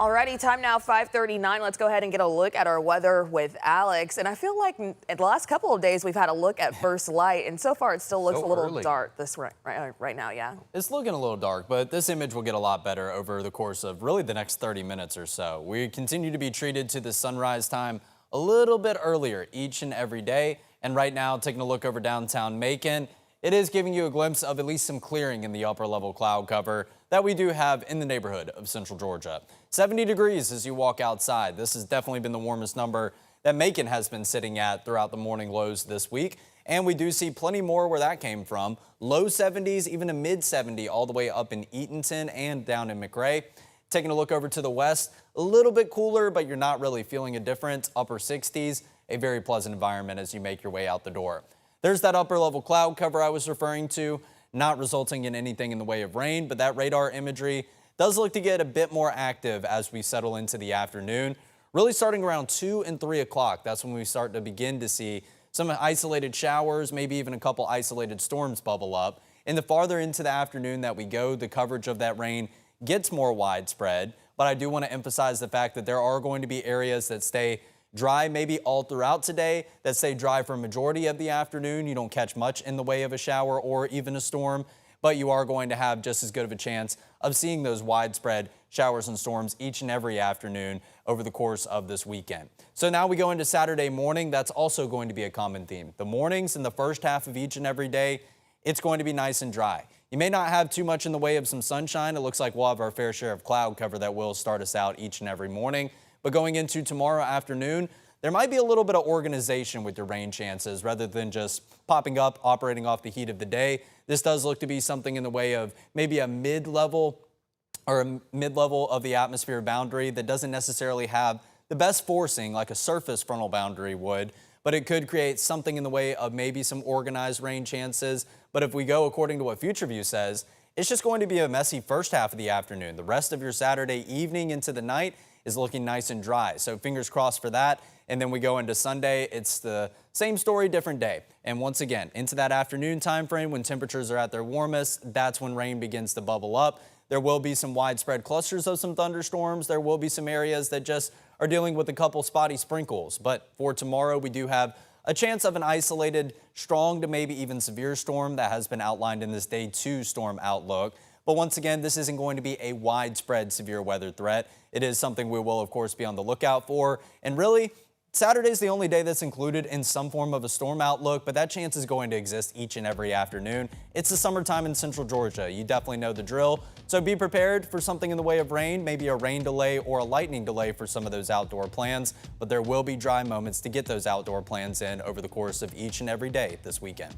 Alrighty, time now 5:39. Let's go ahead and get a look at our weather with Alex. And I feel like in the last couple of days we've had a look at first light, and so far it still looks a little dark right now. Yeah, it's looking a little dark, but this image will get a lot better over the course of really the next 30 minutes or so. We continue to be treated to the sunrise time a little bit earlier each and every day. And right now, taking a look over downtown Macon, it is giving you a glimpse of at least some clearing in the upper level cloud cover that we do have in the neighborhood of Central Georgia. 70 degrees as you walk outside. This has definitely been the warmest number that Macon has been sitting at throughout the morning lows this week. And we do see plenty more where that came from. Low 70s, even a mid 70 all the way up in Eatonton and down in McRae. Taking a look over to the west, a little bit cooler, but you're not really feeling a difference. Upper 60s, a very pleasant environment as you make your way out the door. There's that upper level cloud cover I was referring to, not resulting in anything in the way of rain, but that radar imagery does look to get a bit more active as we settle into the afternoon. Really starting around 2 and 3 o'clock, that's when we start to begin to see some isolated showers, maybe even a couple isolated storms bubble up. And the farther into the afternoon that we go, the coverage of that rain gets more widespread. But I do want to emphasize the fact that there are going to be areas that stay dry maybe all throughout today, that stay dry for a majority of the afternoon. You don't catch much in the way of a shower or even a storm, but you are going to have just as good of a chance of seeing those widespread showers and storms each and every afternoon over the course of this weekend. So now we go into Saturday morning. That's also going to be a common theme. The mornings in the first half of each and every day, it's going to be nice and dry. You may not have too much in the way of some sunshine. It looks like we'll have our fair share of cloud cover that will start us out each and every morning. But going into tomorrow afternoon, there might be a little bit of organization with your rain chances rather than just popping up, operating off the heat of the day. This does look to be something in the way of maybe a mid-level of the atmosphere boundary that doesn't necessarily have the best forcing like a surface frontal boundary would, but it could create something in the way of maybe some organized rain chances. But if we go according to what Future View says, it's just going to be a messy first half of the afternoon. The rest of your Saturday evening into the night is looking nice and dry. So fingers crossed for that. And then we go into Sunday. It's the same story, different day. And once again, into that afternoon time frame when temperatures are at their warmest, that's when rain begins to bubble up. There will be some widespread clusters of some thunderstorms. There will be some areas that just are dealing with a couple spotty sprinkles. But for tomorrow, we do have a chance of an isolated, strong to maybe even severe storm that has been outlined in this day 2 storm outlook. But once again, this isn't going to be a widespread severe weather threat. It is something we will, of course, be on the lookout for. And really, Saturday's the only day that's included in some form of a storm outlook, but that chance is going to exist each and every afternoon. It's the summertime in Central Georgia. You definitely know the drill. So be prepared for something in the way of rain, maybe a rain delay or a lightning delay for some of those outdoor plans. But there will be dry moments to get those outdoor plans in over the course of each and every day this weekend.